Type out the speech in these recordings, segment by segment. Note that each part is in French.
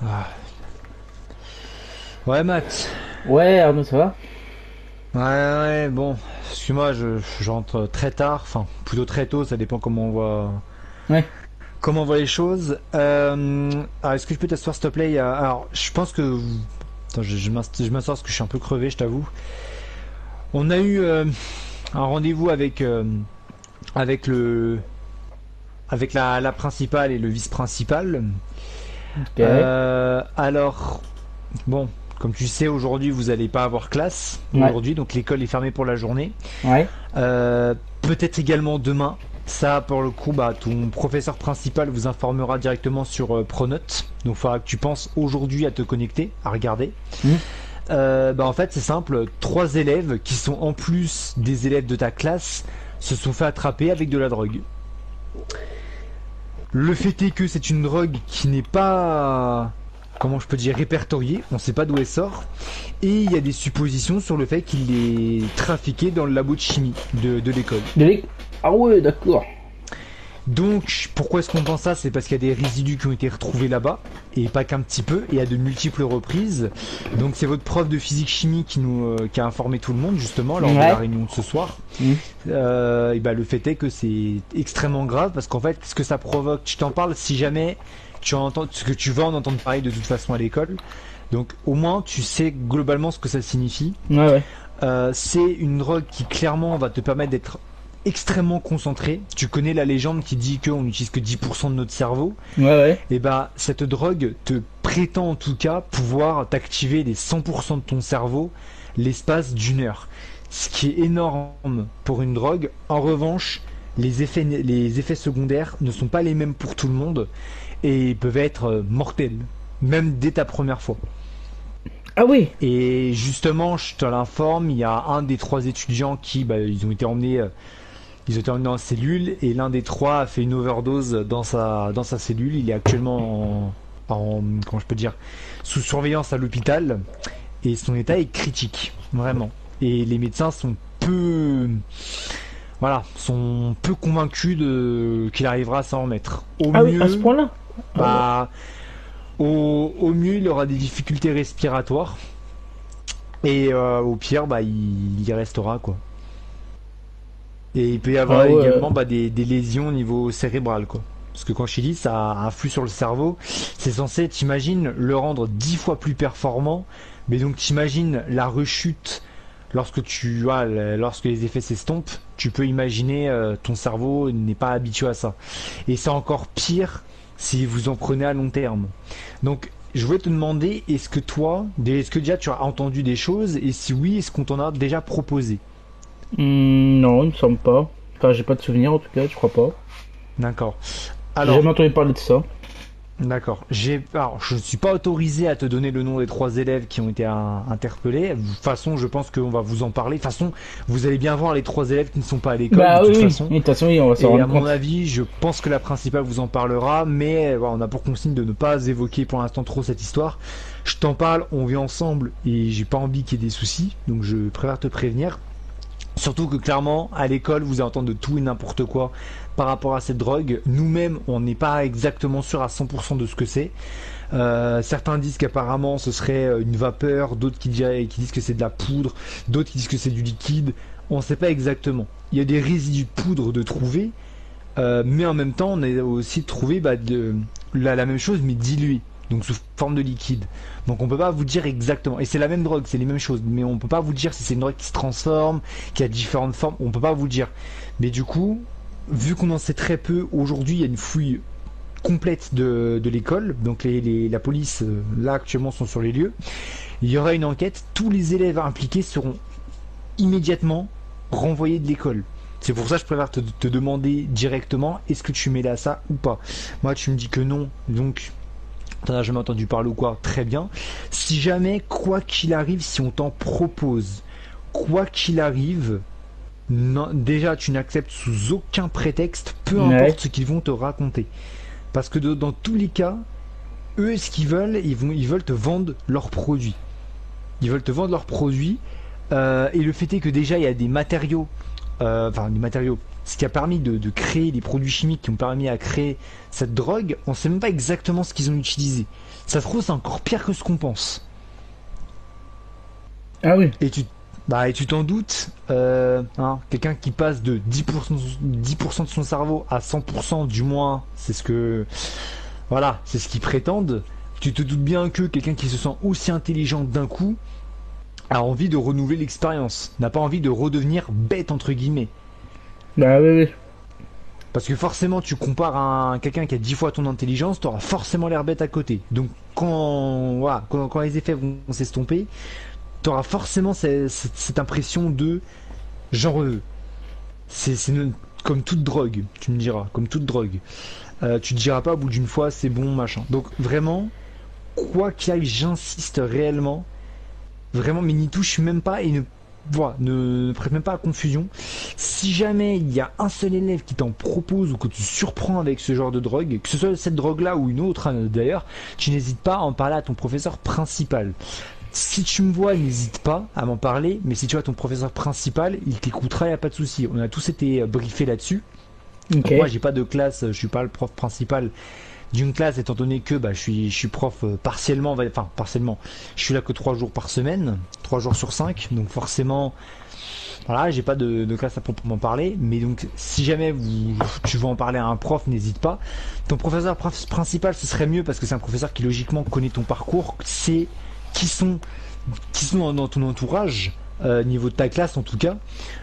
Ah. Ouais, Matt. Ouais, Arnaud, ça va? Ouais, bon. Excuse-moi, j'entre très tard. Enfin, plutôt très tôt, ça dépend Ouais. comment on voit les choses. Alors, est-ce que je peux t'asseoir, s'il te plaît? Alors, je pense que. Attends, je m'assois parce que je suis un peu crevé, je t'avoue. On a eu un rendez-vous avec le. Avec la principale et le vice-principal. Ok. Alors, bon, comme tu sais, aujourd'hui, vous n'allez pas avoir classe. Ouais. Aujourd'hui, donc l'école est fermée pour la journée. Ouais. Peut-être également demain. Ça, pour le coup, bah, ton professeur principal vous informera directement sur Pronote. Donc, il faudra que tu penses aujourd'hui à te connecter, à regarder. Hmm. Bah, en fait, c'est simple. 3 élèves qui sont en plus des élèves de ta classe se sont fait attraper avec de la drogue. Le fait est que c'est une drogue qui n'est pas, comment je peux dire, répertoriée. On ne sait pas d'où elle sort. Et il y a des suppositions sur le fait qu'il est trafiqué dans le labo de chimie de l'école. Ah ouais, d'accord. Donc, pourquoi est-ce qu'on pense ça? C'est parce qu'il y a des résidus qui ont été retrouvés là-bas, et pas qu'un petit peu, et à de multiples reprises. Donc, c'est votre prof de physique-chimie qui a informé tout le monde, justement, lors de la Ouais. réunion de ce soir. Hmm. Et bah, le fait est que c'est extrêmement grave, parce qu'en fait, ce que ça provoque, je t'en parle si jamais tu entends, ce que tu vas en entendre parler de toute façon à l'école. Donc, au moins, tu sais globalement ce que ça signifie. Ouais, ouais. C'est une drogue qui clairement va te permettre d'être extrêmement concentré. Tu connais la légende qui dit qu'on n'utilise que 10% de notre cerveau. Ouais, ouais. Et bah cette drogue te prétend en tout cas pouvoir t'activer les 100% de ton cerveau l'espace d'une heure. Ce qui est énorme pour une drogue. En revanche, les effets secondaires ne sont pas les mêmes pour tout le monde et peuvent être mortels, même dès ta première fois. Ah oui. Et justement, je te l'informe, il y a un des 3 étudiants qui, bah, ils ont été emmenés en cellule et l'un des 3 a fait une overdose dans sa cellule. Il est actuellement comment je peux dire, sous surveillance à l'hôpital et son état est critique, vraiment. Et les médecins sont peu convaincus qu'il arrivera à s'en remettre. Au Ah oui, à ce mieux, point-là. Ah ouais. bah, au mieux, il aura des difficultés respiratoires et au pire, bah, il y restera quoi. Et il peut y Ah avoir ouais. également bah, des lésions au niveau cérébral, quoi. Parce que quand je dis ça influe sur le cerveau, c'est censé, t'imagines, le rendre 10 fois plus performant. Mais donc t'imagines la rechute lorsque les effets s'estompent, tu peux imaginer ton cerveau n'est pas habitué à ça. Et c'est encore pire si vous en prenez à long terme. Donc je voulais te demander, est-ce que déjà tu as entendu des choses et si oui, est-ce qu'on t'en a déjà proposé? Non, il me semble pas. Enfin, j'ai pas de souvenir en tout cas, je crois pas. D'accord. J'ai Alors, jamais entendu parler de ça. D'accord. Alors, je ne suis pas autorisé à te donner le nom des 3 élèves qui ont été interpellés. De toute façon, je pense qu'on va vous en parler. De toute façon, vous allez bien voir les 3 élèves qui ne sont pas à l'école, de Bah oui, toute oui. façon. Oui, de toute façon, oui, on va s'en Et à rendre mon compte. avis, je pense que la principale vous en parlera, mais voilà, on a pour consigne de ne pas évoquer pour l'instant trop cette histoire. Je t'en parle, on vit ensemble et j'ai pas envie qu'il y ait des soucis, donc je préfère te prévenir. Surtout que clairement, à l'école, vous allez entendre de tout et n'importe quoi par rapport à cette drogue. Nous-mêmes, on n'est pas exactement sûr à 100% de ce que c'est. Certains disent qu'apparemment ce serait une vapeur, d'autres qui disent que c'est de la poudre, d'autres qui disent que c'est du liquide. On ne sait pas exactement. Il y a des résidus de poudre de trouver, mais en même temps, on a aussi trouvé bah, la même chose, mais diluée, donc sous forme de liquide. Donc on peut pas vous dire exactement. Et c'est la même drogue, c'est les mêmes choses, mais on peut pas vous dire si c'est une drogue qui se transforme, qui a différentes formes. On peut pas vous le dire. Mais du coup, vu qu'on en sait très peu, aujourd'hui, il y a une fouille complète de l'école. Donc la police, là actuellement, sont sur les lieux. Il y aura une enquête. Tous les élèves impliqués seront immédiatement renvoyés de l'école. C'est pour ça que je préfère te demander directement, est-ce que tu mets là ça ou pas. Moi, tu me dis que non, donc t'en as jamais entendu parler ou quoi, très bien. Si jamais, quoi qu'il arrive, si on t'en propose, quoi qu'il arrive, non, déjà tu n'acceptes sous aucun prétexte, peu Ouais. importe ce qu'ils vont te raconter. Parce que dans tous les cas, eux, ce qu'ils veulent, ils veulent te vendre leurs produits. Ils veulent te vendre leurs produits. Et le fait est que déjà, il y a des matériaux enfin des matériaux, ce qui a permis de créer les produits chimiques qui ont permis à créer cette drogue, on sait même pas exactement ce qu'ils ont utilisé. Ça se trouve, c'est encore pire que ce qu'on pense. Ah oui. Et tu t'en doutes, quelqu'un qui passe de 10% de son cerveau à 100%, du moins, c'est ce que, voilà, c'est ce qu'ils prétendent. Tu te doutes bien que quelqu'un qui se sent aussi intelligent d'un coup a envie de renouveler l'expérience, n'a pas envie de redevenir bête entre guillemets. Bah oui, oui. Parce que forcément, tu compares à quelqu'un qui a 10 fois ton intelligence, t'auras forcément l'air bête à côté. Donc voilà, quand les effets vont s'estomper, t'auras forcément cette impression de j'en veux. Comme toute drogue, tu me diras, comme toute drogue. Tu te diras pas au bout d'une fois c'est bon machin. Donc vraiment, quoi qu'il arrive, j'insiste réellement, vraiment, mais n'y touche même pas et ne prête même pas à confusion. Si jamais il y a un seul élève qui t'en propose ou que tu surprends avec ce genre de drogue, que ce soit cette drogue-là ou une autre d'ailleurs, tu n'hésites pas à en parler à ton professeur principal. Si tu me vois, n'hésite pas à m'en parler, mais si tu vois ton professeur principal, il t'écoutera, il n'y a pas de souci. On a tous été briefés là-dessus. Ok. Moi, j'ai pas de classe, je suis pas le prof principal d'une classe, étant donné que je suis prof partiellement, enfin partiellement. Je suis là que 3 jours par semaine, 3 jours sur 5, donc forcément, voilà, j'ai pas de classe à proprement parler. Mais donc, si jamais tu veux en parler à un prof, n'hésite pas. Ton professeur principal, ce serait mieux parce que c'est un professeur qui logiquement connaît ton parcours, sait qui sont dans ton entourage. Niveau de ta classe en tout cas,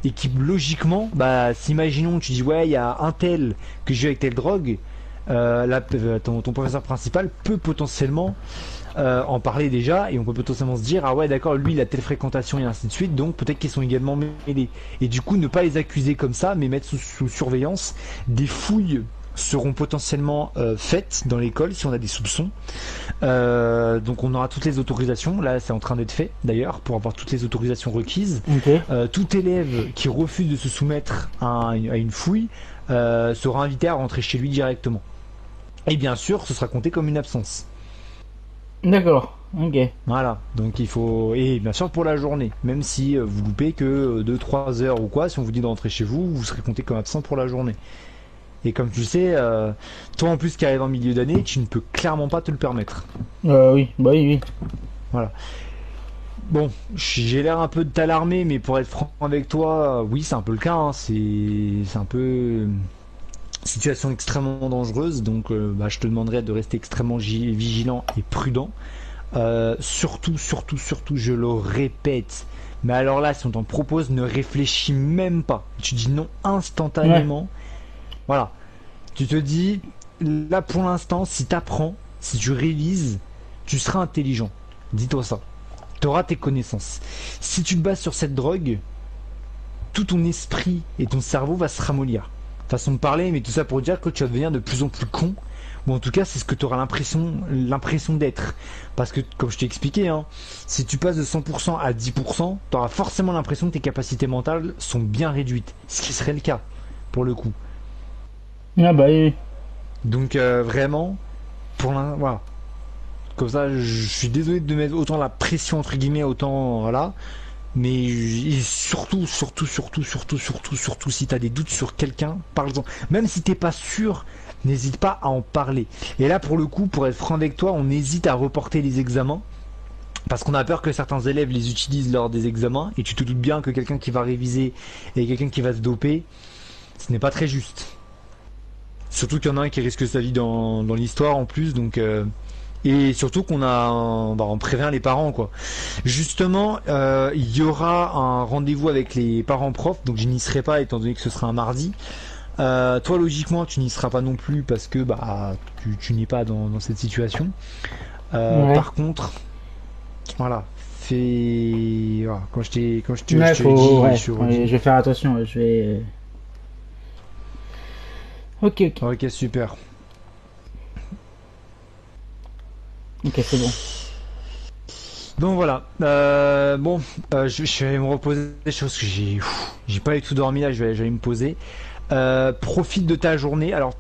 et qui logiquement, si imaginons tu dis ouais il y a un tel que j'ai avec telle drogue, ton professeur principal peut potentiellement en parler déjà, et on peut potentiellement se dire ah ouais d'accord, lui il a telle fréquentation et ainsi de suite, donc peut-être qu'ils sont également mêlés, et du coup ne pas les accuser comme ça mais mettre sous surveillance. Des fouilles seront potentiellement faites dans l'école si on a des soupçons. Donc on aura toutes les autorisations, là c'est en train d'être fait d'ailleurs pour avoir toutes les autorisations requises. Ok. Tout élève qui refuse de se soumettre à une fouille sera invité à rentrer chez lui directement. Et bien sûr ce sera compté comme une absence. D'accord. Ok. Voilà, donc il faut... Et bien sûr pour la journée, même si vous loupez que 2-3 heures ou quoi, si on vous dit de rentrer chez vous, vous serez compté comme absent pour la journée. Et comme tu le sais, toi en plus qui arrive en milieu d'année, tu ne peux clairement pas te le permettre. Oui. Bah oui, oui. Voilà. Bon, j'ai l'air un peu de t'alarmer, mais pour être franc avec toi, oui, c'est un peu le cas. Hein. C'est un peu situation extrêmement dangereuse, donc je te demanderais de rester extrêmement vigilant et prudent. Surtout, je le répète. Mais alors là, si on t'en propose, ne réfléchis même pas. Tu dis non instantanément. Ouais. Voilà. Tu te dis, là pour l'instant, si tu apprends, si tu révises, tu seras intelligent. Dis-toi ça. Tu auras tes connaissances. Si tu te bases sur cette drogue, tout ton esprit et ton cerveau va se ramollir. Façon de parler, mais tout ça pour dire que tu vas devenir de plus en plus con. Ou en tout cas, c'est ce que tu auras l'impression d'être. Parce que, comme je t'ai expliqué, hein, si tu passes de 100% à 10%, tu auras forcément l'impression que tes capacités mentales sont bien réduites. Ce qui serait le cas, pour le coup. Ah bah oui. Donc vraiment, voilà. Comme ça, je suis désolé de mettre autant la pression entre guillemets, autant voilà. Mais surtout, si t'as des doutes sur quelqu'un, parle-en. Même si t'es pas sûr, n'hésite pas à en parler. Et là, pour le coup, pour être franc avec toi, on hésite à reporter les examens. Parce qu'on a peur que certains élèves les utilisent lors des examens. Et tu te doutes bien que quelqu'un qui va réviser et quelqu'un qui va se doper, ce n'est pas très juste. Surtout qu'il y en a un qui risque sa vie dans l'histoire en plus, donc et surtout on prévient les parents quoi. Justement, il y aura un rendez-vous avec les parents profs, donc je n'y serai pas étant donné que ce sera un mardi. Toi logiquement tu n'y seras pas non plus parce que tu n'es pas dans cette situation. Ouais. Par contre, voilà, voilà, quand je t'ai Ouais, ouais, je je vais faire attention, je vais. Ok, ok. Ok, super. Ok, c'est bon. Donc voilà. Je vais me reposer. Chose que j'ai pas du tout dormi là. Je vais aller me poser. Profite de ta journée. Alors,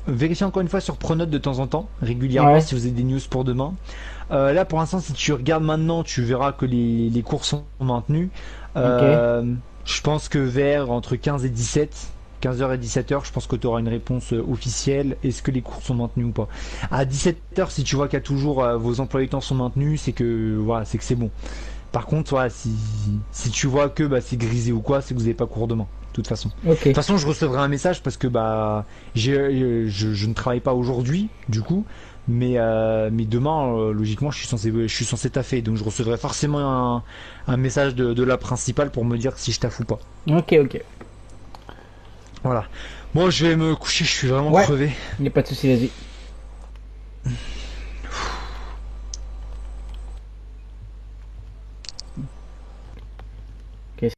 vérifie encore une fois sur Pronote de temps en temps, régulièrement, si vous avez des news pour demain. Là, pour l'instant, si tu regardes maintenant, tu verras que les cours sont maintenus. Ok. Je pense que vers entre 15 et 17, 15h et 17h, je pense que tu auras une réponse officielle. Est-ce que les cours sont maintenus ou pas? À 17h, si tu vois qu'il y a toujours vos emplois du temps sont maintenus, c'est que voilà, c'est que c'est bon. Par contre, voilà, si tu vois que bah, c'est grisé ou quoi, c'est que vous n'avez pas cours demain. De toute façon. De Ok. toute façon, je recevrai un message parce que bah je ne travaille pas aujourd'hui, du coup, mais demain, logiquement, je suis censé taffer, donc je recevrai forcément un message de la principale pour me dire si je taffe ou pas. Ok, ok. Voilà. Moi, je vais me coucher, je suis vraiment Ouais, crevé. il n'y a pas de souci, vas-y.